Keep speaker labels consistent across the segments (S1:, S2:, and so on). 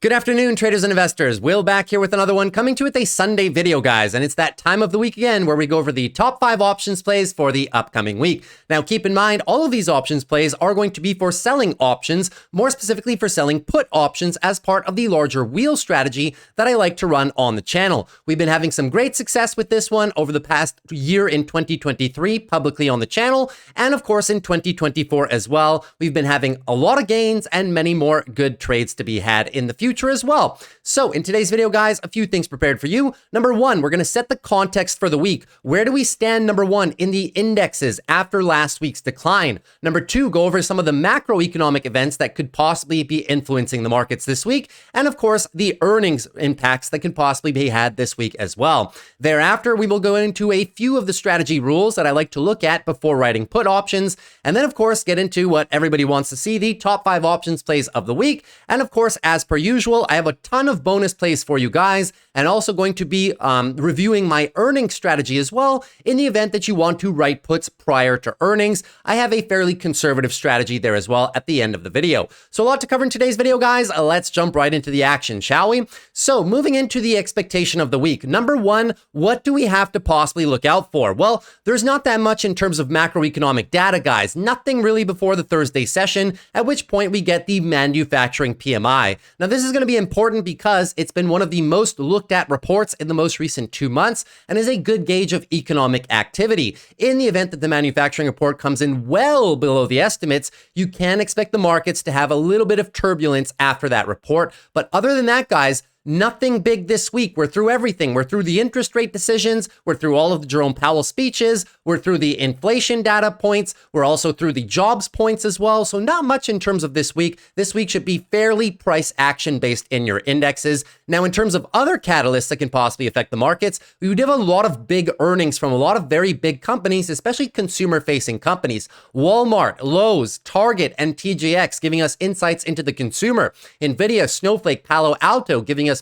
S1: Good afternoon, traders and investors. Will back here with another one, coming to you with a Sunday video, guys. And it's that time of the week again where we go over the top 5 options plays for the upcoming week. Now, keep in mind, all of these options plays are going to be for selling options, more specifically for selling put options as part of the larger wheel strategy that I like to run on the channel. We've been having some great success with this one over the past year in 2023, publicly on the channel, and of course in 2024 as well. We've been having a lot of gains and many more good trades to be had in the future as well. So in today's video, guys, a few things prepared for you. Number one, we're going to set the context for the week. Where do we stand, number one, in the indexes after last week's decline? Number two, go over some of the macroeconomic events that could possibly be influencing the markets this week. And of course, the earnings impacts that can possibly be had this week as well. Thereafter, we will go into a few of the strategy rules that I like to look at before writing put options. And then, of course, get into what everybody wants to see, the top 5 options plays of the week. And of course, as per usual, I have a ton of bonus plays for you guys, and also going to be reviewing my earnings strategy as well in the event that you want to write puts prior to earnings. I have a fairly conservative strategy there as well at the end of the video. So a lot to cover in today's video, guys. Let's jump right into the action, shall we? So moving into the expectation of the week. Number one, what do we have to possibly look out for? Well, there's not that much in terms of macroeconomic data, guys. Nothing really before the Thursday session, at which point we get the manufacturing PMI. Now, this is going to be important because it's been one of the most looked at reports in the most recent 2 months and is a good gauge of economic activity. In the event that the manufacturing report comes in well below the estimates, you can expect the markets to have a little bit of turbulence after that report. But other than that, guys, nothing big this week. We're through everything. We're through the interest rate decisions. We're through all of the Jerome Powell speeches. We're through the inflation data points. We're also through the jobs points as well. So not much in terms of this week. This week should be fairly price action based in your indexes. Now, in terms of other catalysts that can possibly affect the markets, we do have a lot of big earnings from a lot of very big companies, especially consumer facing companies. Walmart, Lowe's, Target, and TJX giving us insights into the consumer. NVIDIA, Snowflake, Palo Alto giving us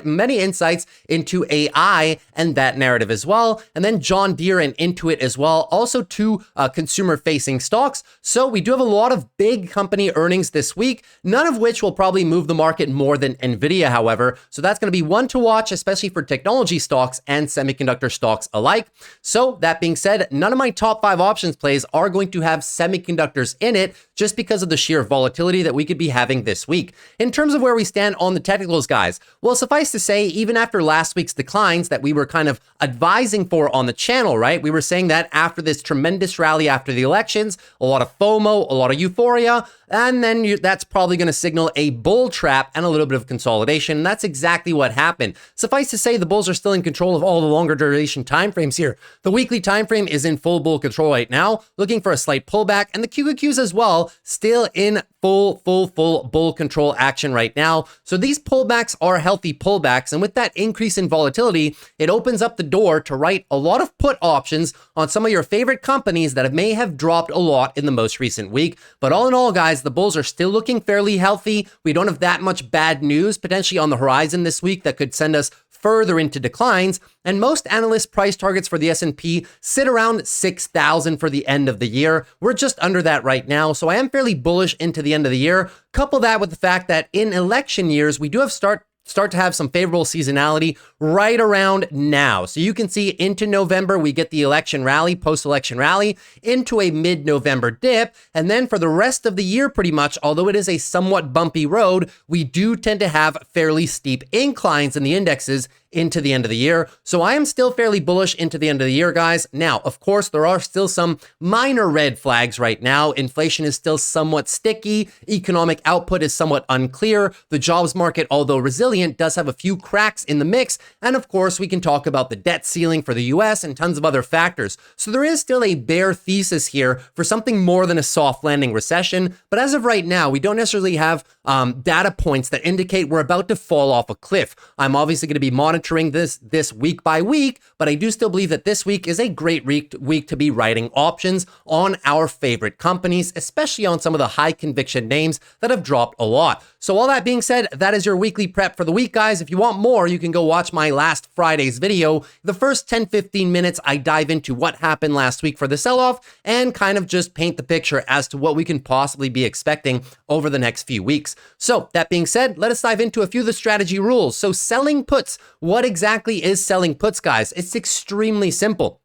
S1: many insights into AI and that narrative as well. And then John Deere and Intuit as well, also two consumer-facing stocks. So we do have a lot of big company earnings this week, none of which will probably move the market more than NVIDIA, however. So that's going to be one to watch, especially for technology stocks and semiconductor stocks alike. So that being said, none of my top 5 options plays are going to have semiconductors in it just because of the sheer volatility that we could be having this week. In terms of where we stand on the technicals, guys, well, suffice to say, even after last week's declines that we were kind of advising for on the channel, right? We were saying that after this tremendous rally after the elections, a lot of FOMO, a lot of euphoria, and then that's probably going to signal a bull trap and a little bit of consolidation. And that's exactly what happened. Suffice to say, the bulls are still in control of all the longer duration timeframes here. The weekly time frame is in full bull control right now, looking for a slight pullback, and the QQQs as well, still in full bull control action right now. So these pullbacks are healthy pullbacks, and with that increase in volatility, it opens up the door to write a lot of put options on some of your favorite companies that may have dropped a lot in the most recent week. But all in all, guys, the bulls are still looking fairly healthy. We don't have that much bad news potentially on the horizon this week that could send us further into declines, and most analyst price targets for the S&P sit around 6,000 for the end of the year. We're just under that right now, so I am fairly bullish into the end of the year. Couple that with the fact that in election years, we do have start to have some favorable seasonality right around now. So you can see into November, we get the election rally, post-election rally, into a mid-November dip. And then for the rest of the year, pretty much, although it is a somewhat bumpy road, we do tend to have fairly steep inclines in the indexes into the end of the year. So I am still fairly bullish into the end of the year, guys. Now, of course, there are still some minor red flags right now. Inflation is still somewhat sticky. Economic output is somewhat unclear. The jobs market, although resilient, does have a few cracks in the mix. And of course, we can talk about the debt ceiling for the US and tons of other factors. So there is still a bear thesis here for something more than a soft landing recession. But as of right now, we don't necessarily have data points that indicate we're about to fall off a cliff. I'm obviously going to be monitoring monitoring this week by week, but I do still believe that this week is a great week to be writing options on our favorite companies, especially on some of the high conviction names that have dropped a lot. So all that being said, that is your weekly prep for the week, guys. If you want more, you can go watch my last Friday's video. The first 10-15 minutes, I dive into what happened last week for the sell-off and kind of just paint the picture as to what we can possibly be expecting over the next few weeks. So that being said, let us dive into a few of the strategy rules. So selling puts, what exactly is selling puts, guys? It's extremely simple.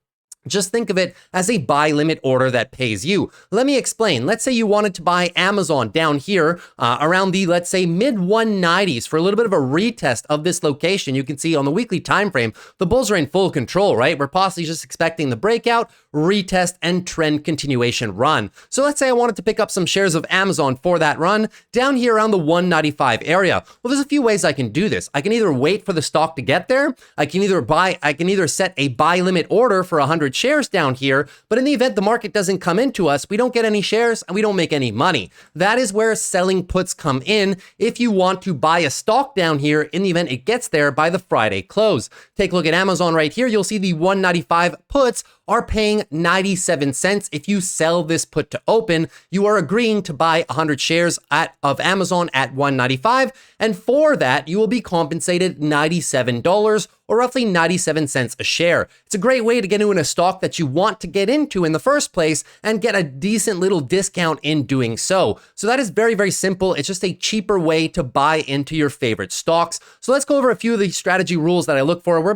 S1: Just think of it as a buy limit order that pays you. Let me explain. Let's say you wanted to buy Amazon down here around the, let's say, mid 190s for a little bit of a retest of this location. You can see on the weekly time frame, the bulls are in full control, right? We're possibly just expecting the breakout, retest, and trend continuation run. So let's say I wanted to pick up some shares of Amazon for that run down here around the 195 area. Well, there's a few ways I can do this. I can either wait for the stock to get there. I can either set a buy limit order for 100 shares down here, but in the event the market doesn't come into us, we don't get any shares and we don't make any money. That is where selling puts come in if you want to buy a stock down here in the event it gets there by the Friday close. Take a look at Amazon right here. You'll see the 195 puts are paying 97 cents. If you sell this put to open, you are agreeing to buy 100 shares of Amazon at 195, and for that, you will be compensated $97 or roughly 97 cents a share. It's a great way to get into a stock that you want to get into in the first place and get a decent little discount in doing so. So that is very, very simple. It's just a cheaper way to buy into your favorite stocks. So let's go over a few of the strategy rules that I look for. We'll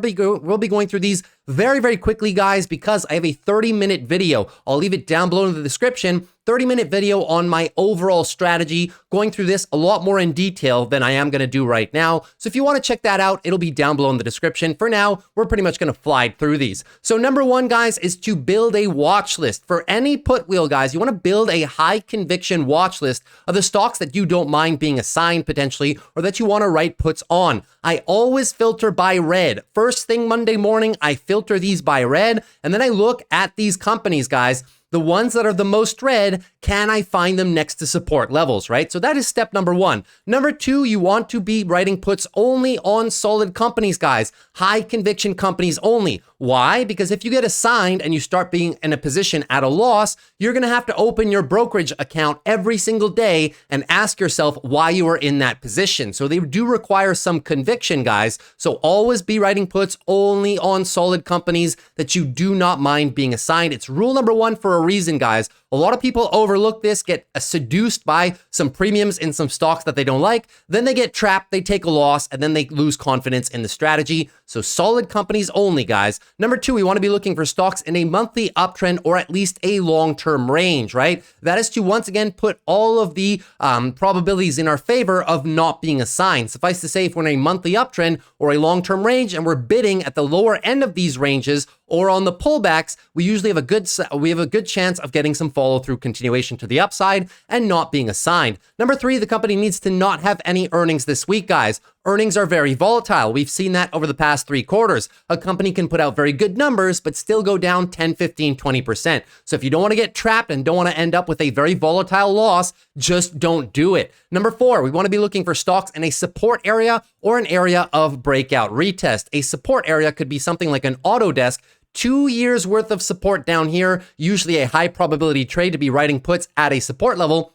S1: be going through these very, very quickly, guys, because I have a 30-minute video. I'll leave it down below in the description. 30-minute video on my overall strategy, going through this a lot more in detail than I am going to do right now. So if you want to check that out, it'll be down below in the description. For now, we're pretty much going to fly through these. So number one, guys, is to build a watch list. For any put wheel, guys, you want to build a high conviction watch list of the stocks that you don't mind being assigned potentially, or that you want to write puts on. I always filter by red. First thing Monday morning, I filter these by red, and then I look at these companies, guys. The ones that are the most red, can I find them next to support levels, right? So that is step number one. Number two, you want to be writing puts only on solid companies, guys. High conviction companies only. Why? Because if you get assigned and you start being in a position at a loss, you're going to have to open your brokerage account every single day and ask yourself why you are in that position. So they do require some conviction, guys. So always be writing puts only on solid companies that you do not mind being assigned. It's rule number one for a reason, guys. A lot of people overlook this, get seduced by some premiums in some stocks that they don't like. Then they get trapped, they take a loss, and then they lose confidence in the strategy. So solid companies only, guys. Number two, we want to be looking for stocks in a monthly uptrend or at least a long-term range, right? That is to once again put all of the probabilities in our favor of not being assigned. Suffice to say, if we're in a monthly uptrend or a long-term range and we're bidding at the lower end of these ranges or on the pullbacks, we usually have a good chance of getting some follow-through continuation to the upside and not being assigned. Number three, the company needs to not have any earnings this week, guys. Earnings are very volatile. We've seen that over the past 3 quarters. A company can put out very good numbers, but still go down 10, 15, 20%. So if you don't want to get trapped and don't want to end up with a very volatile loss, just don't do it. Number four, we want to be looking for stocks in a support area or an area of breakout retest. A support area could be something like an Autodesk, 2 years worth of support down here, usually a high probability trade to be writing puts at a support level.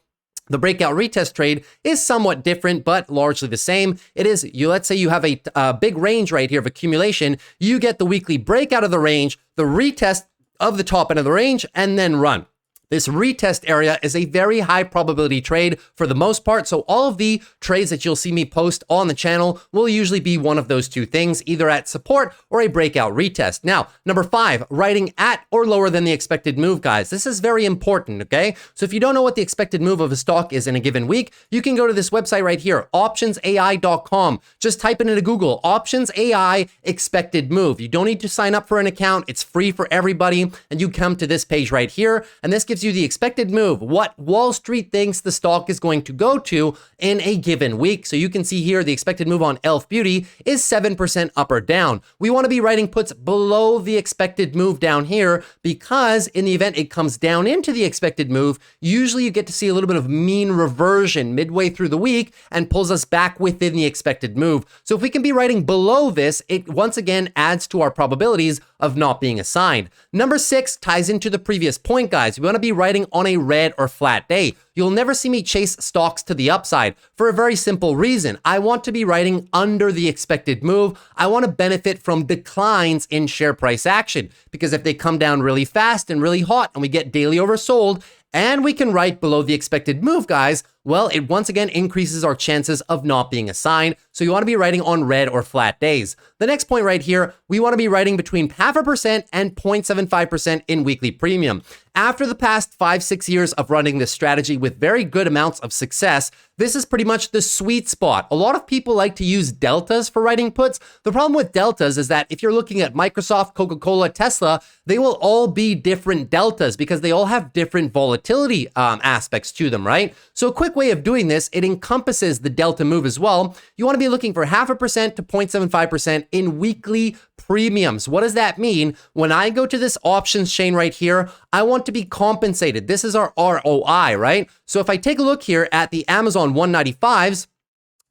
S1: The breakout retest trade is somewhat different, but largely the same. It is, let's say you have a big range right here of accumulation. You get the weekly breakout of the range, the retest of the top end of the range, and then run. This retest area is a very high probability trade for the most part. So all of the trades that you'll see me post on the channel will usually be one of those two things, either at support or a breakout retest. Now, number five, writing at or lower than the expected move, guys. This is very important, okay? So if you don't know what the expected move of a stock is in a given week, you can go to this website right here, optionsai.com. Just type it into Google, Options AI expected move. You don't need to sign up for an account. It's free for everybody. And you come to this page right here, and this gives gives you the expected move, what Wall Street thinks the stock is going to go to in a given week. So you can see here the expected move on Elf Beauty is 7% up or down. We want to be writing puts below the expected move down here because in the event it comes down into the expected move, usually you get to see a little bit of mean reversion midway through the week and pulls us back within the expected move. So if we can be writing below this, it once again adds to our probabilities of not being assigned. Number 6 ties into the previous point, guys. We want to be writing on a red or flat day. You'll never see me chase stocks to the upside for a very simple reason. I want to be writing under the expected move. I want to benefit from declines in share price action because if they come down really fast and really hot and we get daily oversold, and we can write below the expected move, guys, well, it once again increases our chances of not being assigned. So you want to be writing on red or flat days. The next point right here, we want to be writing between 0.5% and 0.75% in weekly premium. After the past 5-6 years of running this strategy with very good amounts of success, this is pretty much the sweet spot. A lot of people like to use deltas for writing puts. The problem with deltas is that if you're looking at Microsoft, Coca-Cola, Tesla, they will all be different deltas because they all have different volatility aspects to them, right? So a quick way of doing this, it encompasses the delta move as well. You want to be looking for 0.5% to 0.75% in weekly premiums. What does that mean? When I go to this options chain right here, I want to be compensated. This is our ROI, right? So if I take a look here at the Amazon 195s,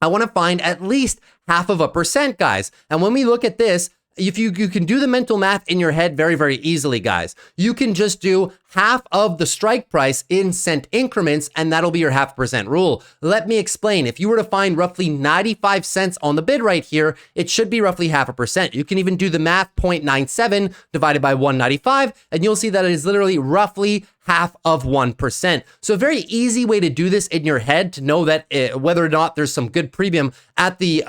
S1: I want to find at least 0.5%, guys. And when we look at this, if you can do the mental math in your head very, very easily, guys. You can just do half of the strike price in cent increments, and that'll be your 0.5% rule. Let me explain. If you were to find roughly 95 cents on the bid right here, it should be roughly 0.5%. You can even do the math, 0.97 divided by 195, and you'll see that it is literally roughly half of 1%. So a very easy way to do this in your head to know that whether or not there's some good premium at the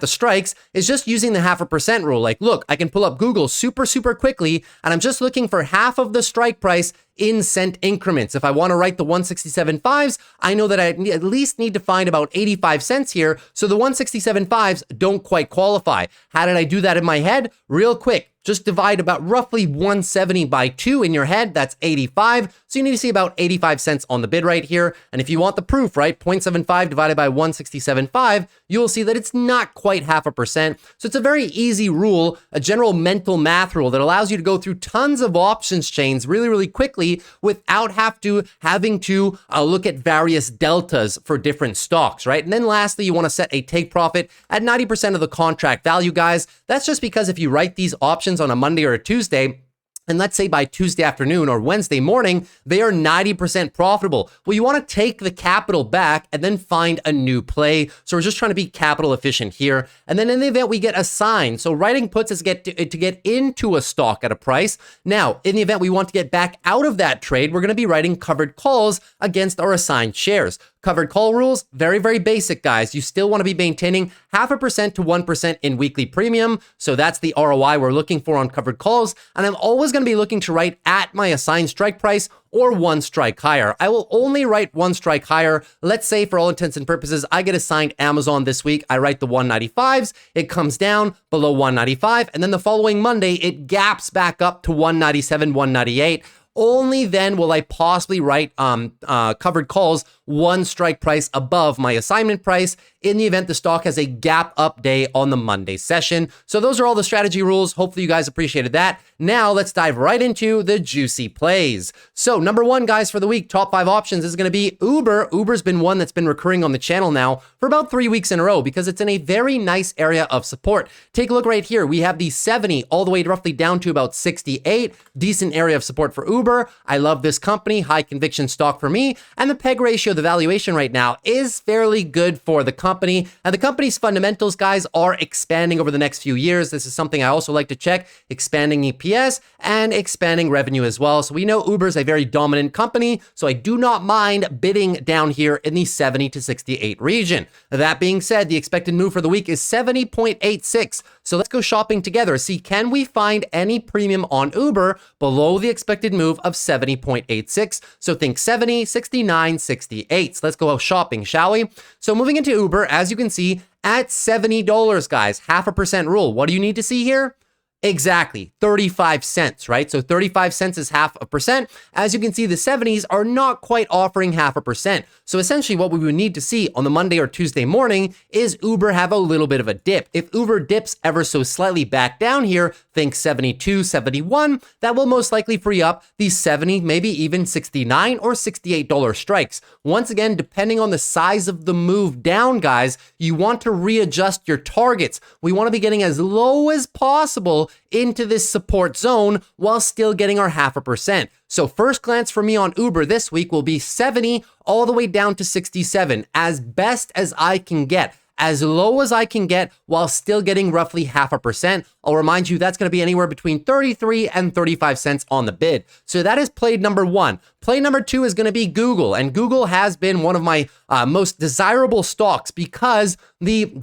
S1: strikes is just using the 0.5% rule. Like, look, I can pull up Google super quickly, and I'm just looking for half of the strike price in cent increments. If I want to write the 167.5s, I know that I at least need to find about 85 cents here. So the 167.5s don't quite qualify. How did I do that in my head? Real quick. Just divide about roughly 170 by 2 in your head. That's 85. So you need to see about 85 cents on the bid right here. And if you want the proof, right, 0.75 divided by 167.5, you'll see that it's not quite 0.5%. So it's a very easy rule, a general mental math rule that allows you to go through tons of options chains really quickly without having to look at various deltas for different stocks, right? And then lastly, you want to set a take profit at 90% of the contract value, guys. That's just because if you write these options on a Monday or a Tuesday, and let's say by Tuesday afternoon or Wednesday morning, they are 90% profitable. Well, you want to take the capital back and then find a new play. So we're just trying to be capital efficient here. And then in the event we get assigned, so writing puts us to get into a stock at a price. Now, in the event we want to get back out of that trade, we're going to be writing covered calls against our assigned shares. Covered call rules, very basic, guys. You still want to be maintaining 0.5% to 1% in weekly premium. So that's the ROI we're looking for on covered calls. And I'm always going to be looking to write at my assigned strike price or one strike higher. I will only write one strike higher. Let's say for all intents and purposes, I get assigned Amazon this week. I write the 195s. It comes down below 195. And then the following Monday, it gaps back up to 197, 198. Only then will I possibly write covered calls one strike price above my assignment price in the event the stock has a gap up day on the Monday session. So those are all the strategy rules. Hopefully you guys appreciated that. Now let's dive right into the juicy plays. So number 1, guys, for the week, top 5 options is going to be Uber. Uber's been one that's been recurring on the channel now for about 3 weeks in a row because it's in a very nice area of support. Take a look right here. We have the 70 all the way roughly down to about 68. Decent area of support for Uber. I love this company, high conviction stock for me, and the PEG ratio, the valuation right now is fairly good for the company. And the company's fundamentals, guys, are expanding over the next few years. This is something I also like to check, expanding EPS and expanding revenue as well. So we know Uber's a very dominant company, so I do not mind bidding down here in the 70 to 68 region. That being said, the expected move for the week is 70.86. So let's go shopping together. See, can we find any premium on Uber below the expected move of 70.86? So think 70, 69, 68. So let's go shopping, shall we? So moving into Uber, as you can see, at $70, guys, 0.5% rule. What do you need to see here? Exactly, 35 cents, right? So 35 cents is 0.5%. As you can see, the 70s are not quite offering 0.5%. So essentially what we would need to see on the Monday or Tuesday morning is Uber have a little bit of a dip. If Uber dips ever so slightly back down here, think 72, 71, that will most likely free up these 70, maybe even 69 or $68 strikes. Once again, depending on the size of the move down, guys, you want to readjust your targets. We want to be getting as low as possible into this support zone while still getting our 0.5%. So first glance for me on Uber this week will be 70 all the way down to 67, as best as I can get, as low as I can get while still getting roughly 0.5%. I'll remind you that's going to be anywhere between 33 and 35 cents on the bid. So that is play number one. Play number two is going to be Google, and Google has been one of my most desirable stocks because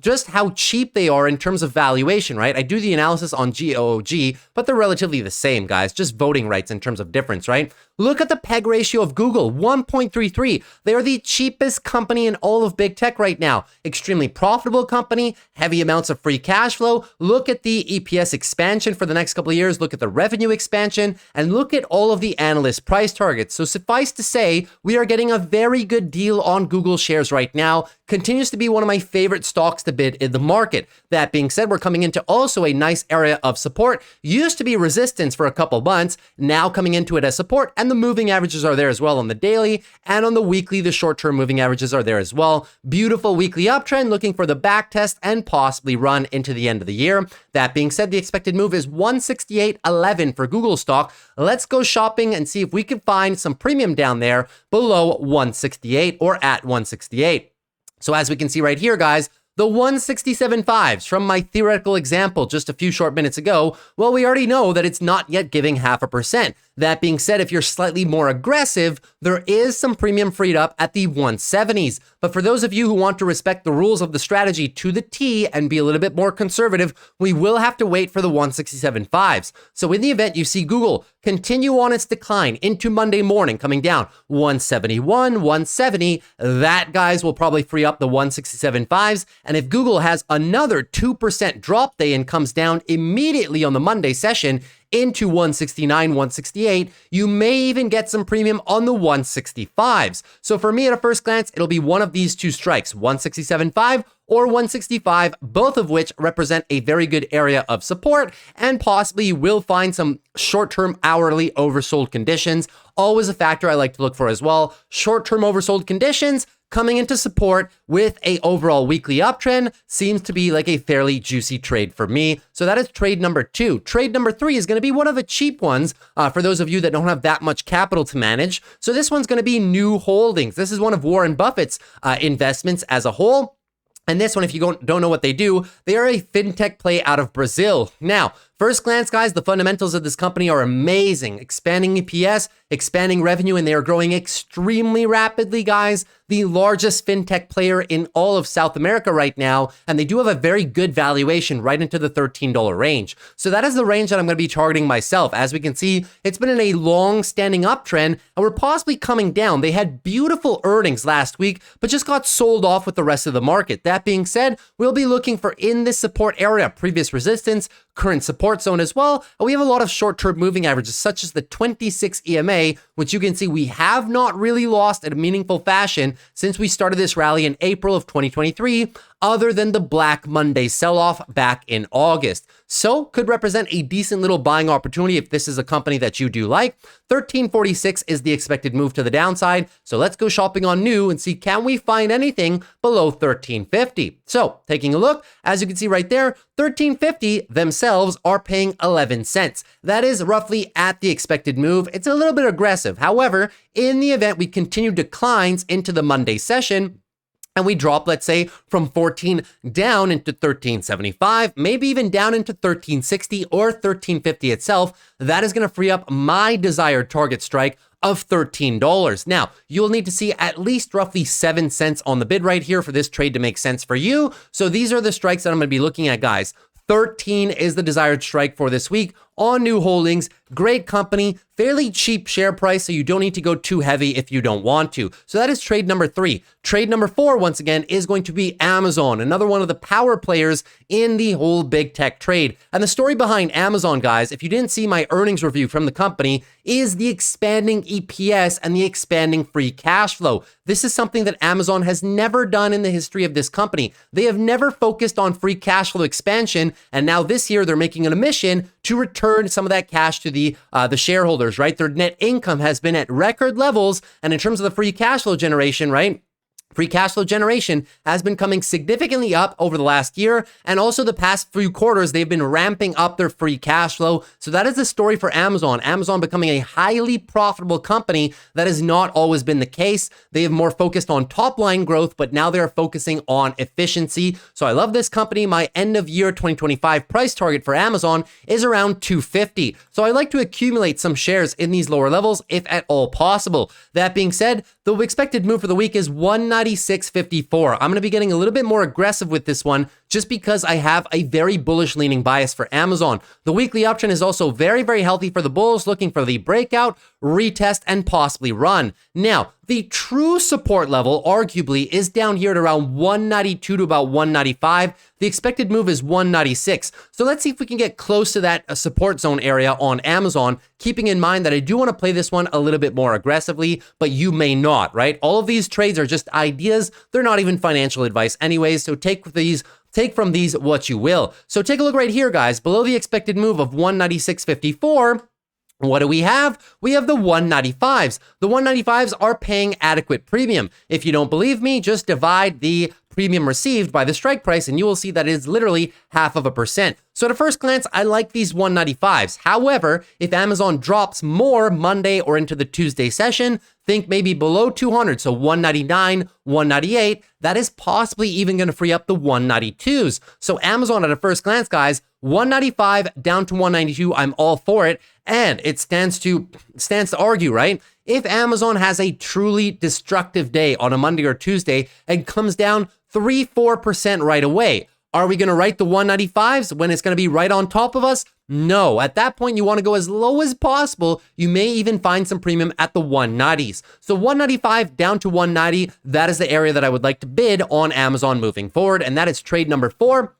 S1: just how cheap they are in terms of valuation, right? I do the analysis on GOOG, but they're relatively the same, guys, just voting rights in terms of difference, right? Look at the PEG ratio of Google, 1.33. They are the cheapest company in all of big tech right now. Extremely profitable company, heavy amounts of free cash flow. Look at the EPS expansion for the next couple of years. Look at the revenue expansion and look at all of the analyst price targets. So suffice to say, we are getting a very good deal on Google shares right now. Continues to be one of my favorite stocks to bid in the market. That being said, we're coming into also a nice area of support. Used to be resistance for a couple months, now coming into it as support, and the moving averages are there as well on the daily, and on the weekly, the short-term moving averages are there as well. Beautiful weekly uptrend, looking for the back test and possibly run into the end of the year. That being said, the expected move is 168.11 for Google stock. Let's go shopping and see if we can find some premium down there below 168 or at 168. So as we can see right here, guys, the 167.5s from my theoretical example just a few short minutes ago, well, we already know that it's not yet giving 0.5%. That being said, if you're slightly more aggressive, there is some premium freed up at the 170s. But for those of you who want to respect the rules of the strategy to the T and be a little bit more conservative, we will have to wait for the 167.5s. So in the event you see Google continue on its decline into Monday morning, coming down 171, 170, that, guys, will probably free up the 167.5s. And if Google has another 2% drop day and comes down immediately on the Monday session into 169, 168, you may even get some premium on the 165s. So for me at a first glance, it'll be one of these two strikes, 167.5 or 165, both of which represent a very good area of support, and possibly you will find some short-term hourly oversold conditions. Always a factor I like to look for as well. Short-term oversold conditions coming into support with a overall weekly uptrend seems to be like a fairly juicy trade for me. So that is trade number two. Trade number three is going to be one of the cheap ones for those of you that don't have that much capital to manage. So this one's going to be New Holdings. This is one of Warren Buffett's investments as a whole. And this one, if you don't know what they do, they are a fintech play out of Brazil. Now, first glance, guys, the fundamentals of this company are amazing. Expanding EPS, expanding revenue, and they are growing extremely rapidly, guys. The largest fintech player in all of South America right now, and they do have a very good valuation right into the $13 range. So that is the range that I'm going to be targeting myself. As we can see, it's been in a long-standing uptrend, and we're possibly coming down. They had beautiful earnings last week, but just got sold off with the rest of the market. That being said, we'll be looking for in this support area, previous resistance, current support zone as well. And we have a lot of short-term moving averages, such as the 26 EMA, which you can see we have not really lost in a meaningful fashion since we started this rally in April of 2023, other than the Black Monday sell-off back in August. So could represent a decent little buying opportunity if this is a company that you do like. 1346 is the expected move to the downside. So let's go shopping on new and see, can we find anything below 1350? So taking a look, as you can see right there, 1350 themselves are paying 11 cents. That is roughly at the expected move. It's a little bit aggressive. However, in the event we continue declines into the Monday session, and we drop, let's say, from 14 down into 1375, maybe even down into 1360 or 1350 itself, that is going to free up my desired target strike of $13. Now, you'll need to see at least roughly 7 cents on the bid right here for this trade to make sense for you. So these are the strikes that I'm going to be looking at, guys. 13 is the desired strike for this week on new holdings. Great company, fairly cheap share price, so you don't need to go too heavy if you don't want to. So that is trade number 3. Trade number 4, once again, is going to be Amazon, another one of the power players in the whole big tech trade. And the story behind Amazon, guys, if you didn't see my earnings review from the company, is the expanding EPS and the expanding free cash flow. This is something that Amazon has never done in the history of this company. They have never focused on free cash flow expansion, and now this year they're making an admission to return some of that cash to the shareholders, right? Their net income has been at record levels, and in terms of the free cash flow generation, right? Free cash flow generation has been coming significantly up over the last year, and also the past few quarters, they've been ramping up their free cash flow. So that is the story for Amazon. Amazon becoming a highly profitable company. That has not always been the case. They have more focused on top line growth, but now they're focusing on efficiency. So I love this company. My end of year 2025 price target for Amazon is around $250. So I like to accumulate some shares in these lower levels if at all possible. That being said, the expected move for the week is $196.54. I'm going to be getting a little bit more aggressive with this one just because I have a very bullish leaning bias for Amazon. The weekly uptrend is also very, very healthy for the bulls, looking for the breakout, retest, and possibly run. Now, the true support level arguably is down here at around 192 to about 195. The expected move is 196. So let's see if we can get close to that support zone area on Amazon, keeping in mind that I do want to play this one a little bit more aggressively, but you may not, right? All of these trades are just ideas. They're not even financial advice anyways, so take from these what you will. So take a look right here, guys. Below the expected move of 196.54, what do we have? We have the 195s. The 195s are paying adequate premium. If you don't believe me, just divide the premium received by the strike price and you will see that it is literally 0.5%. So at a first glance, I like these 195s. However, if Amazon drops more Monday or into the Tuesday session, think maybe below 200, so 199, 198, that is possibly even going to free up the 192s. So Amazon at a first glance, guys, 195 down to 192, I'm all for it. And it stands to argue, right? If Amazon has a truly destructive day on a Monday or Tuesday and comes down 3-4% right away, are we going to write the 195s when it's going to be right on top of us? No. At that point, you want to go as low as possible. You may even find some premium at the 190s. So 195 down to 190, that is the area that I would like to bid on Amazon moving forward. And that is trade number 4.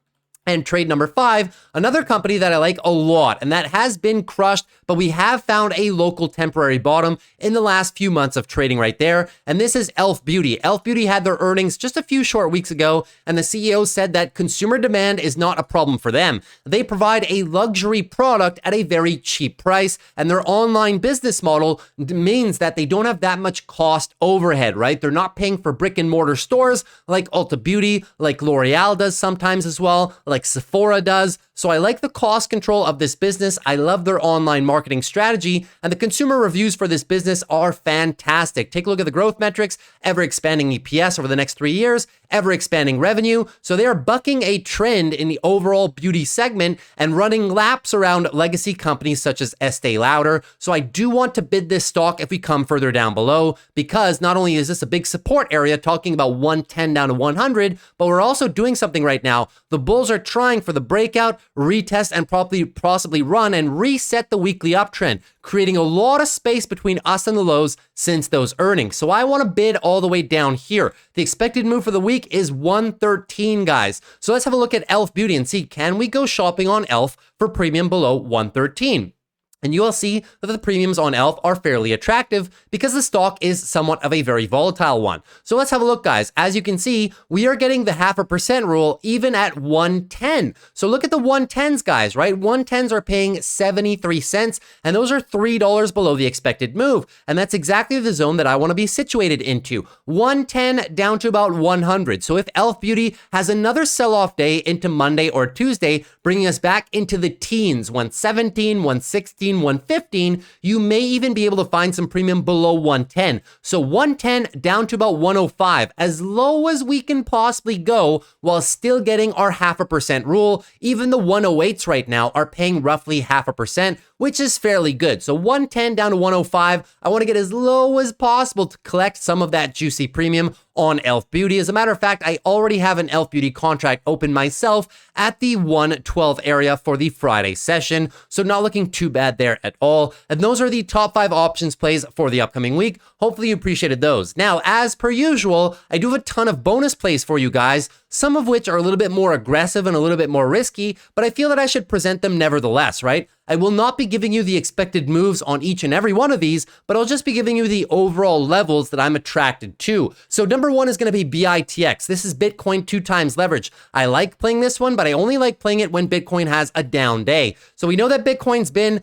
S1: And trade number 5, another company that I like a lot, and that has been crushed, but we have found a local temporary bottom in the last few months of trading right there. And this is Elf Beauty. Elf Beauty had their earnings just a few short weeks ago, and the CEO said that consumer demand is not a problem for them. They provide a luxury product at a very cheap price, and their online business model means that they don't have that much cost overhead, right? They're not paying for brick and mortar stores like Ulta Beauty, like L'Oreal does sometimes as well, like Sephora does. So I like the cost control of this business. I love their online marketing strategy, and the consumer reviews for this business are fantastic. Take a look at the growth metrics, ever expanding EPS over the next 3 years, ever expanding revenue. So they are bucking a trend in the overall beauty segment and running laps around legacy companies such as Estee Lauder. So I do want to bid this stock if we come further down below, because not only is this a big support area talking about 110 down to 100, but we're also doing something right now. The bulls are trying for the breakout, retest, and possibly run and reset the weekly uptrend, creating a lot of space between us and the lows since those earnings. So I want to bid all the way down here. The expected move for the week is 113, guys. So let's have a look at Elf Beauty and see, can we go shopping on Elf for premium below 113? And you will see that the premiums on Elf are fairly attractive because the stock is somewhat of a very volatile one. So let's have a look, guys. As you can see, we are getting the 0.5% rule even at 110. So look at the 110s, guys, right? 110s are paying 73 cents, and those are $3 below the expected move. And that's exactly the zone that I want to be situated into. 110 down to about 100. So if Elf Beauty has another sell-off day into Monday or Tuesday, bringing us back into the teens, 117, 116, 115, you may even be able to find some premium below 110. So 110 down to about 105, as low as we can possibly go while still getting our 0.5% rule. Even the 108s right now are paying roughly 0.5%, which is fairly good. So 110 down to 105, I want to get as low as possible to collect some of that juicy premium on Elf Beauty. As a matter of fact, I already have an Elf Beauty contract open myself at the 112 area for the Friday session, so not looking too bad there at all. And those are the top 5 options plays for the upcoming week. Hopefully you appreciated those. Now, as per usual, I do have a ton of bonus plays for you guys, some of which are a little bit more aggressive and a little bit more risky, but I feel that I should present them nevertheless, right? I will not be giving you the expected moves on each and every one of these, but I'll just be giving you the overall levels that I'm attracted to. So number 1 is going to be BITX. This is Bitcoin 2 times leverage. I like playing this one, but I only like playing it when Bitcoin has a down day. So we know that Bitcoin's been,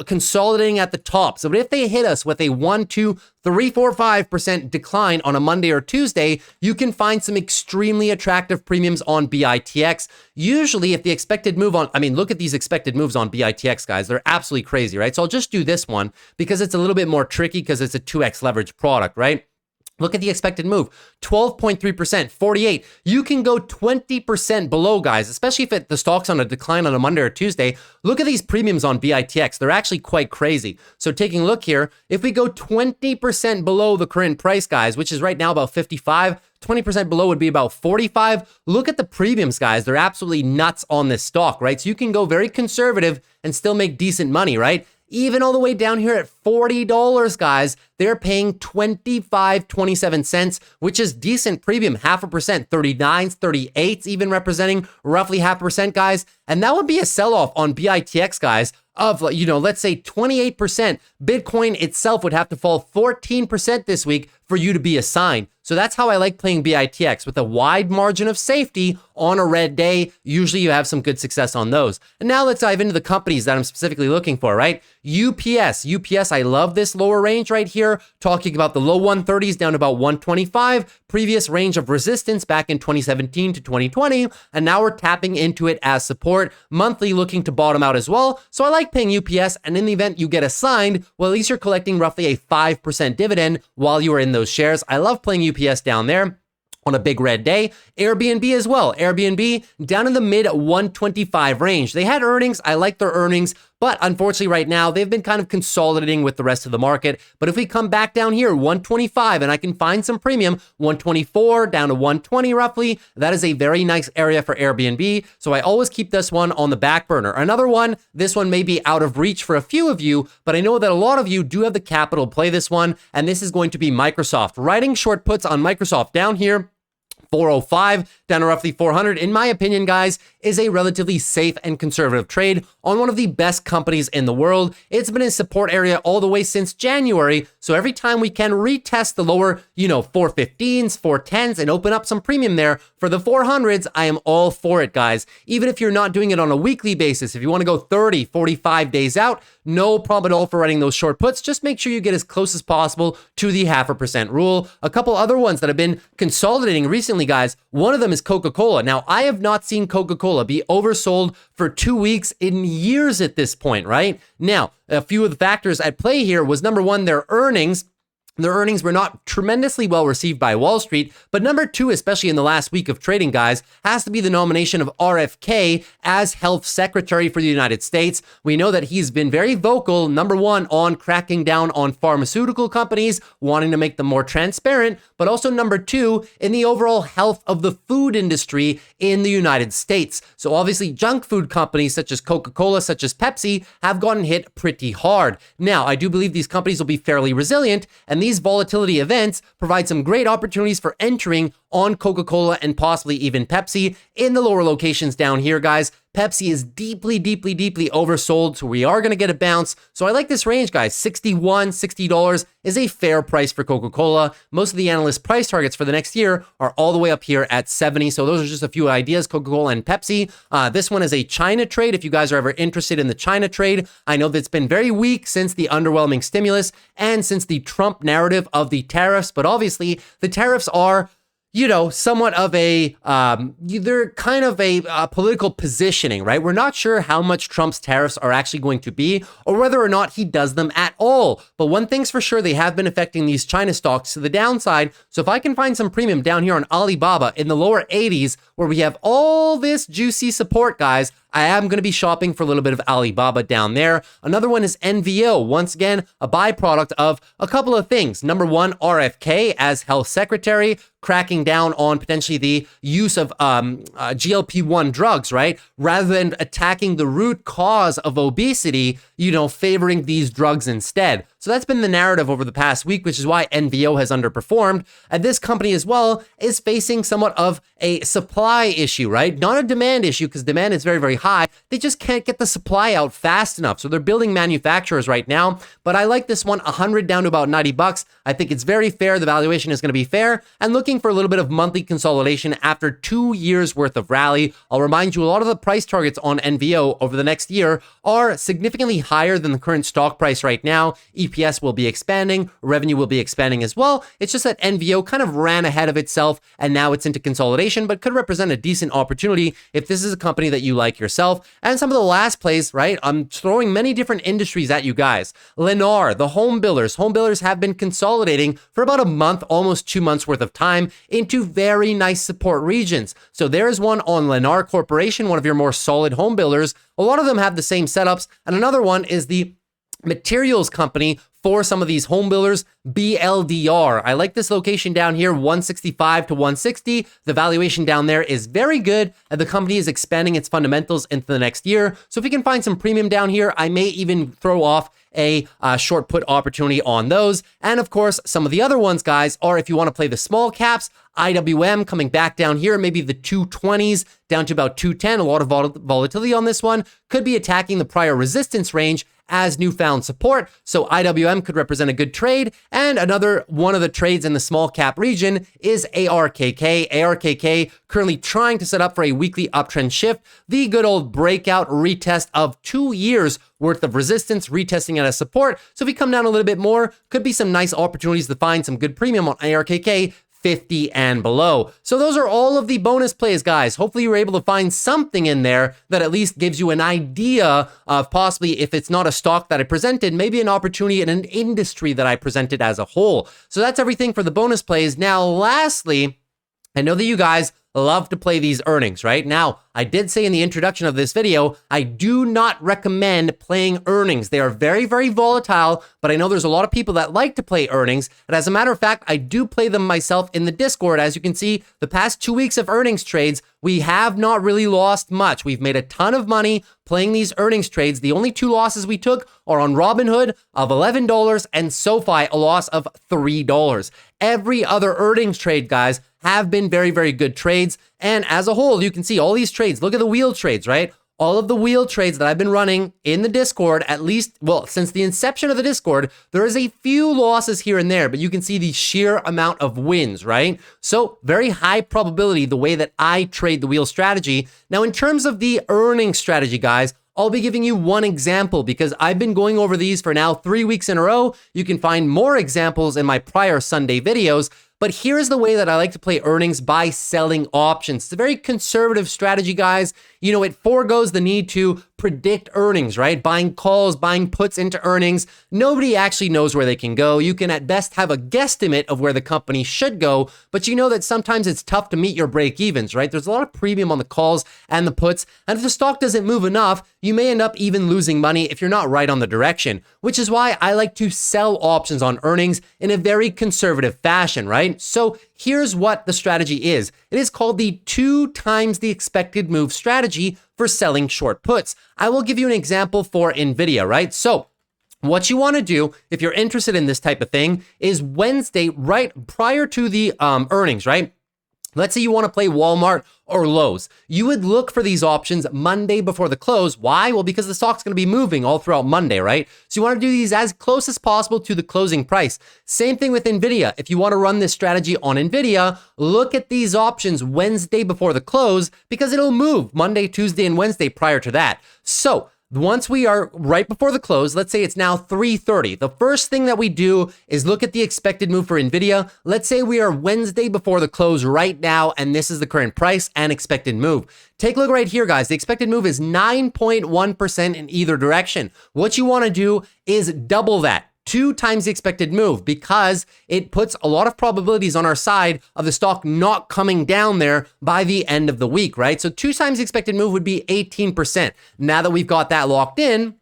S1: consolidating at the top. So if they hit us with a 1, 2, 3, 4, 5% decline on a Monday or Tuesday, you can find some extremely attractive premiums on BITX. Usually if the expected move on, look at these expected moves on BITX, guys. They're absolutely crazy, right? So I'll just do this one because it's a little bit more tricky because it's a 2x leverage product, right? Look at the expected move, 12.3%, 48. You can go 20% below, guys, especially if the stock's on a decline on a Monday or Tuesday. Look at these premiums on BITX. They're actually quite crazy. So taking a look here, if we go 20% below the current price, guys, which is right now about 55, 20% below would be about 45. Look at the premiums, guys. They're absolutely nuts on this stock, right? So you can go very conservative and still make decent money, right? Even all the way down here at $40, guys, they're paying 27 cents, which is decent premium, 0.5%, 39s, 38s, even representing roughly 0.5%, guys. And that would be a sell-off on BITX, guys, of, let's say 28%. Bitcoin itself would have to fall 14% this week for you to be assigned. So that's how I like playing BITX, with a wide margin of safety on a red day. Usually you have some good success on those. And now let's dive into the companies that I'm specifically looking for, right? UPS, I love this lower range right here, talking about the low 130s down to about 125, previous range of resistance back in 2017 to 2020, and now we're tapping into it as support, monthly looking to bottom out as well. So I like paying UPS, and in the event you get assigned, well, at least you're collecting roughly a 5% dividend while you are in those shares. I love playing UPS down there on a big red day. Airbnb as well. Airbnb down in the mid 125 range. They had earnings. I like their earnings, but unfortunately right now they've been kind of consolidating with the rest of the market. But if we come back down here, 125, and I can find some premium, 124 down to 120 roughly, that is a very nice area for Airbnb. So I always keep this one on the back burner. Another one, this one may be out of reach for a few of you, but I know that a lot of you do have the capital to play this one, and this is going to be Microsoft. Writing short puts on Microsoft down here, 405 down to roughly 400, in my opinion, guys, is a relatively safe and conservative trade on one of the best companies in the world. It's been in support area all the way since January. So every time we can retest the lower, 415s, 410s and open up some premium there for the 400s, I am all for it, guys. Even if you're not doing it on a weekly basis, if you want to go 30, 45 days out, no problem at all for writing those short puts. Just make sure you get as close as possible to the 0.5% rule. A couple other ones that have been consolidating recently, guys. One of them is Coca-Cola. Now, I have not seen Coca-Cola be oversold for 2 weeks in years at this point, right? Now, a few of the factors at play here was number 1, their earnings. Their earnings were not tremendously well received by Wall Street, but number 2, especially in the last week of trading, guys, has to be the nomination of RFK as Health Secretary for the United States. We know that he's been very vocal, number 1, on cracking down on pharmaceutical companies, wanting to make them more transparent, but also number 2, in the overall health of the food industry in the United States. So obviously junk food companies such as Coca-Cola, such as Pepsi, have gotten hit pretty hard. Now, I do believe these companies will be fairly resilient, and these volatility events provide some great opportunities for entering on Coca-Cola and possibly even Pepsi in the lower locations down here, guys. Pepsi is deeply, deeply, deeply oversold, so we are going to get a bounce. So I like this range, guys. $61, $60 is a fair price for Coca-Cola. Most of the analyst price targets for the next year are all the way up here at 70. So those are just a few ideas, Coca-Cola and Pepsi. This one is a China trade. If you guys are ever interested in the China trade, I know that it's been very weak since the underwhelming stimulus and since the Trump narrative of the tariffs. But obviously, the tariffs are somewhat of a, they're kind of a political positioning, right? We're not sure how much Trump's tariffs are actually going to be or whether or not he does them at all. But one thing's for sure, they have been affecting these China stocks to the downside. So if I can find some premium down here on Alibaba in the lower 80s, where we have all this juicy support, guys, I am going to be shopping for a little bit of Alibaba down there. Another one is NVO. Once again, a byproduct of a couple of things. Number one, RFK as health secretary, cracking down on potentially the use of GLP-1 drugs, right? Rather than attacking the root cause of obesity, favoring these drugs instead. So that's been the narrative over the past week, which is why NVO has underperformed. And this company as well is facing somewhat of a supply issue, right? Not a demand issue, because demand is very, very high. They just can't get the supply out fast enough. So they're building manufacturers right now. But I like this one, 100 down to about 90 bucks. I think it's very fair. The valuation is going to be fair. And looking for a little bit of monthly consolidation after 2 years worth of rally. I'll remind you, a lot of the price targets on NVO over the next year are significantly higher than the current stock price right now. EPS will be expanding, revenue will be expanding as well. It's just that NVO kind of ran ahead of itself and now it's into consolidation, but could represent a decent opportunity if this is a company that you like yourself. And some of the last plays, right? I'm throwing many different industries at you guys. Lennar, the home builders. Home builders have been consolidating for about a month, almost 2 months worth of time into very nice support regions. So there's one on Lennar Corporation, one of your more solid home builders. A lot of them have the same setups. And another one is the materials company for some of these home builders, BLDR. I like this location down here, 165 to 160. The valuation down there is very good, and the company is expanding its fundamentals into the next year. So if you can find some premium down here, I may even throw off a short put opportunity on those. And of course, some of the other ones, guys, are if you want to play the small caps, IWM coming back down here, maybe the 220s down to about 210. A lot of volatility on this one. Could be attacking the prior resistance range as newfound support. So IWM could represent a good trade. And another one of the trades in the small cap region is ARKK. ARKK currently trying to set up for a weekly uptrend shift. The good old breakout retest of 2 years worth of resistance, retesting at a support. So if we come down a little bit more, could be some nice opportunities to find some good premium on ARKK. 50 and below. So those are all of the bonus plays, guys. Hopefully you were able to find something in there that at least gives you an idea of possibly, if it's not a stock that I presented, maybe an opportunity in an industry that I presented as a whole. So that's everything for the bonus plays. Now, lastly, I know that you guys love to play these earnings, right? Now, I did say in the introduction of this video, I do not recommend playing earnings. They are very, very volatile, but I know there's a lot of people that like to play earnings. And as a matter of fact, I do play them myself in the Discord. As you can see, the past 2 weeks of earnings trades, we have not really lost much. We've made a ton of money playing these earnings trades. The only 2 losses we took are on Robinhood of $11 and SoFi, a loss of $3. Every other earnings trade, guys, have been very, very good trades. And as a whole, you can see all these trades. Look at the wheel trades, right? All of the wheel trades that I've been running in the Discord, at least, well, since the inception of the Discord, there is a few losses here and there, but you can see the sheer amount of wins, right? So very high probability the way that I trade the wheel strategy. Now, in terms of the earning strategy, guys, I'll be giving you one example because I've been going over these for now 3 weeks in a row. You can find more examples in my prior Sunday videos. But here's the way that I like to play earnings by selling options. It's a very conservative strategy, guys. It foregoes the need to predict earnings, right? Buying calls, buying puts into earnings. Nobody actually knows where they can go. You can at best have a guesstimate of where the company should go, but you know that sometimes it's tough to meet your break evens, right? There's a lot of premium on the calls and the puts. And if the stock doesn't move enough, you may end up even losing money if you're not right on the direction, which is why I like to sell options on earnings in a very conservative fashion, right? So here's what the strategy is. It is called the 2 times the expected move strategy for selling short puts. I will give you an example for NVIDIA, right? So what you want to do if you're interested in this type of thing is Wednesday, right prior to the earnings, right? Let's say you want to play Walmart or Lowe's. You would look for these options Monday before the close. Why? Well, because the stock's going to be moving all throughout Monday, right? So you want to do these as close as possible to the closing price. Same thing with NVIDIA. If you want to run this strategy on NVIDIA, look at these options Wednesday before the close because it'll move Monday, Tuesday, and Wednesday prior to that. So once we are right before the close, let's say it's now 3:30. The first thing that we do is look at the expected move for NVIDIA. Let's say we are Wednesday before the close right now, and this is the current price and expected move. Take a look right here, guys. The expected move is 9.1% in either direction. What you want to do is double that. 2 times the expected move because it puts a lot of probabilities on our side of the stock not coming down there by the end of the week, right? So 2 times the expected move would be 18%. Now that we've got that locked in,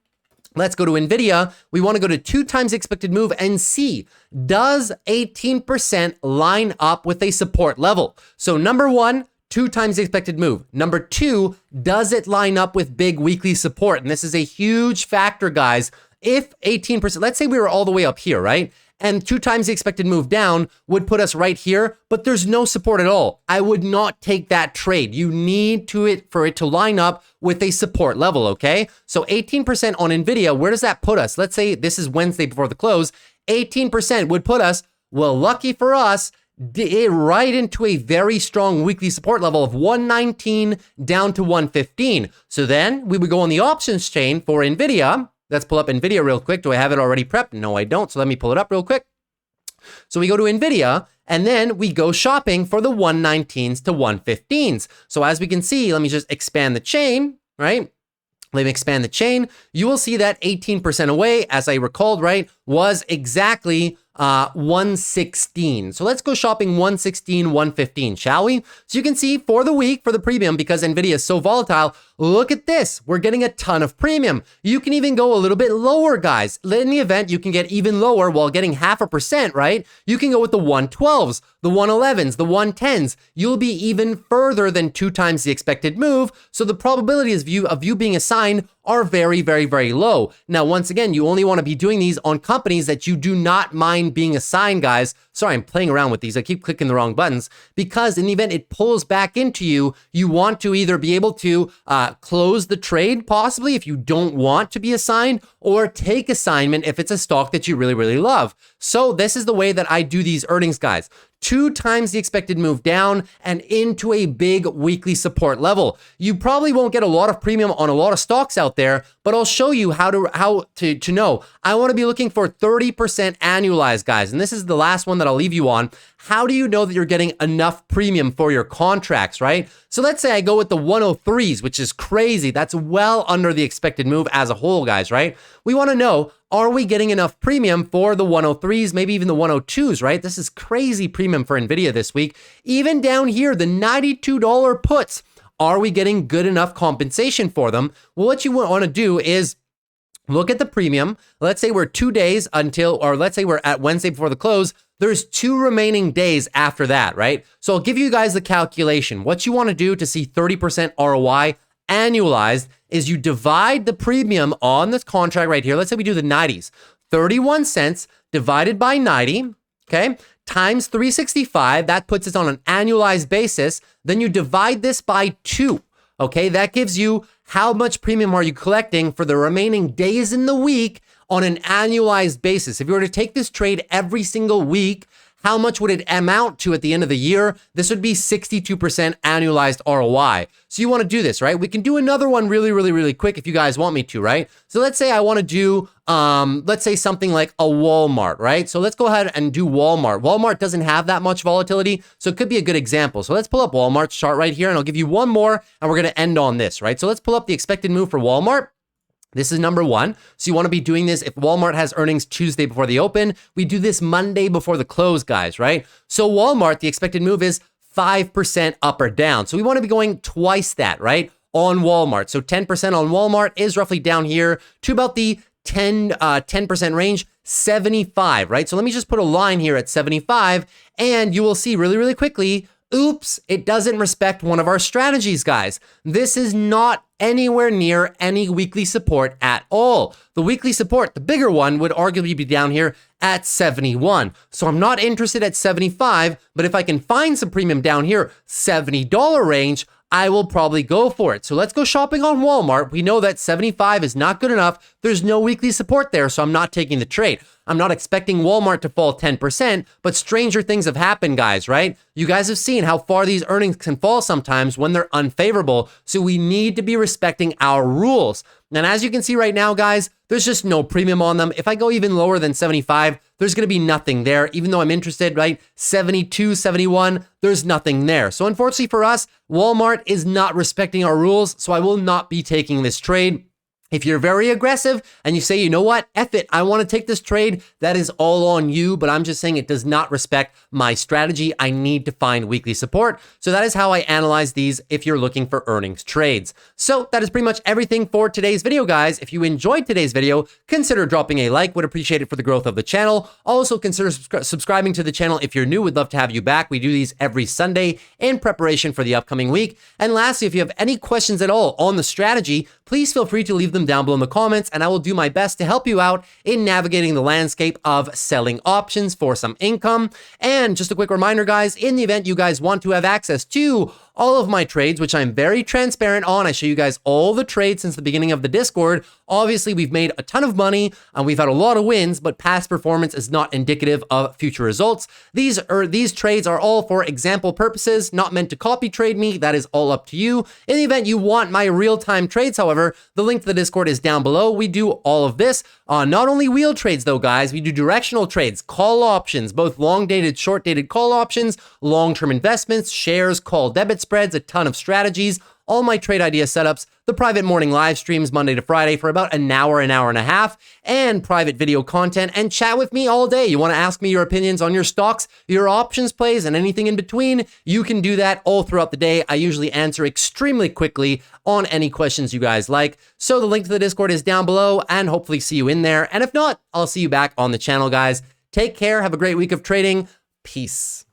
S1: let's go to NVIDIA. We want to go to 2 times expected move and see, does 18% line up with a support level? So number 1, 2 times the expected move. Number 2, does it line up with big weekly support? And this is a huge factor, guys. If 18%, let's say we were all the way up here, right? And 2 times the expected move down would put us right here, but there's no support at all. I would not take that trade. You need for it to line up with a support level, okay? So 18% on NVIDIA, where does that put us? Let's say this is Wednesday before the close. 18% would put us, well, lucky for us, right into a very strong weekly support level of 119 down to 115. So then we would go on the options chain for NVIDIA. Let's pull up NVIDIA real quick. Do I have it already prepped? No, I don't. So let me pull it up real quick. So we go to NVIDIA and then we go shopping for the 119s to 115s. So as we can see, let me just expand the chain, right? Let me expand the chain. You will see that 18% away, as I recalled, right, was exactly 116. So let's go shopping 116, 115, shall we? So you can see for the week, for the premium, because NVIDIA is so volatile, look at this. We're getting a ton of premium. You can even go a little bit lower, guys. In the event, you can get even lower while getting 0.5%, right? You can go with the 112s, the 111s, the 110s. You'll be even further than 2 times the expected move. So the probabilities of you being assigned are very, very, very low. Now, once again, you only want to be doing these on companies that you do not mind being assigned, guys. Sorry, I'm playing around with these. I keep clicking the wrong buttons because in the event it pulls back into you, you want to either be able to close the trade, possibly if you don't want to be assigned, or take assignment if it's a stock that you really, really love. So this is the way that I do these earnings, guys. 2 times the expected move down and into a big weekly support level. You probably won't get a lot of premium on a lot of stocks out there, but I'll show you how to know. I want to be looking for 30% annualized, guys. And this is the last one that I'll leave you on. How do you know that you're getting enough premium for your contracts, right? So let's say I go with the 103s, which is crazy. That's well under the expected move as a whole, guys, right? We want to know, are we getting enough premium for the 103s, maybe even the 102s, right? This is crazy premium for NVIDIA this week. Even down here, the $92 puts, are we getting good enough compensation for them? Well, what you want to do is look at the premium. Let's say we're 2 days until, or let's say we're at Wednesday before the close. There's 2 remaining days after that, right? So I'll give you guys the calculation. What you want to do to see 30% ROI annualized is you divide the premium on this contract right here. Let's say we do the 90s. 31 cents divided by 90, okay, times 365. That puts us on an annualized basis. Then you divide this by 2. Okay, that gives you how much premium are you collecting for the remaining days in the week on an annualized basis. If you were to take this trade every single week, how much would it amount to at the end of the year? This would be 62% annualized ROI. So you want to do this, right? We can do another one really, really, really quick if you guys want me to, right? So let's say I want to do, let's say something like a Walmart, right? So let's go ahead and do Walmart. Walmart doesn't have that much volatility, so it could be a good example. So let's pull up Walmart's chart right here, and I'll give you one more, and we're going to end on this, right? So let's pull up the expected move for Walmart. This is number 1. So you want to be doing this if Walmart has earnings Tuesday before they open. We do this Monday before the close, guys, right? So Walmart, the expected move is 5% up or down. So we want to be going twice that, right? On Walmart. So 10% on Walmart is roughly down here to about the 10% range, 75, right? So let me just put a line here at 75 and you will see really, really quickly, oops, it doesn't respect one of our strategies, guys. This is not anywhere near any weekly support at all. The weekly support, the bigger one, would arguably be down here at 71. So I'm not interested at 75, but if I can find some premium down here, $70 range, I will probably go for it. So let's go shopping on Walmart. We know that 75 is not good enough. There's no weekly support there, so I'm not taking the trade. I'm not expecting Walmart to fall 10%, but stranger things have happened, guys, right? You guys have seen how far these earnings can fall sometimes when they're unfavorable, so we need to be respecting our rules. And as you can see right now, guys, there's just no premium on them. If I go even lower than 75, there's going to be nothing there. Even though I'm interested, right? 72, 71, there's nothing there. So unfortunately for us, Walmart is not respecting our rules, so I will not be taking this trade. If you're very aggressive and you say, you know what, F it, I want to take this trade, that is all on you, but I'm just saying it does not respect my strategy. I need to find weekly support. So that is how I analyze these if you're looking for earnings trades. So that is pretty much everything for today's video, guys. If you enjoyed today's video, consider dropping a like, would appreciate it for the growth of the channel. Also consider subscribing to the channel if you're new, would love to have you back. We do these every Sunday in preparation for the upcoming week. And lastly, if you have any questions at all on the strategy, please feel free to leave them down below in the comments, and I will do my best to help you out in navigating the landscape of selling options for some income. And just a quick reminder, guys, in the event you guys want to have access to all of my trades, which I'm very transparent on, I show you guys all the trades since the beginning of the Discord. Obviously, we've made a ton of money and we've had a lot of wins, but past performance is not indicative of future results. These trades are all for example purposes, not meant to copy trade me. That is all up to you. In the event you want my real-time trades, however, the link to the Discord is down below. We do all of this. Not only wheel trades though, guys, we do directional trades, call options, both long-dated, short-dated call options, long-term investments, shares, call debit spreads, a ton of strategies, all my trade idea setups, the private morning live streams Monday to Friday for about an hour and a half, and private video content, and chat with me all day. You want to ask me your opinions on your stocks, your options plays, and anything in between, you can do that all throughout the day. I usually answer extremely quickly on any questions you guys like. So the link to the Discord is down below, and hopefully see you in there. And if not, I'll see you back on the channel, guys. Take care. Have a great week of trading. Peace.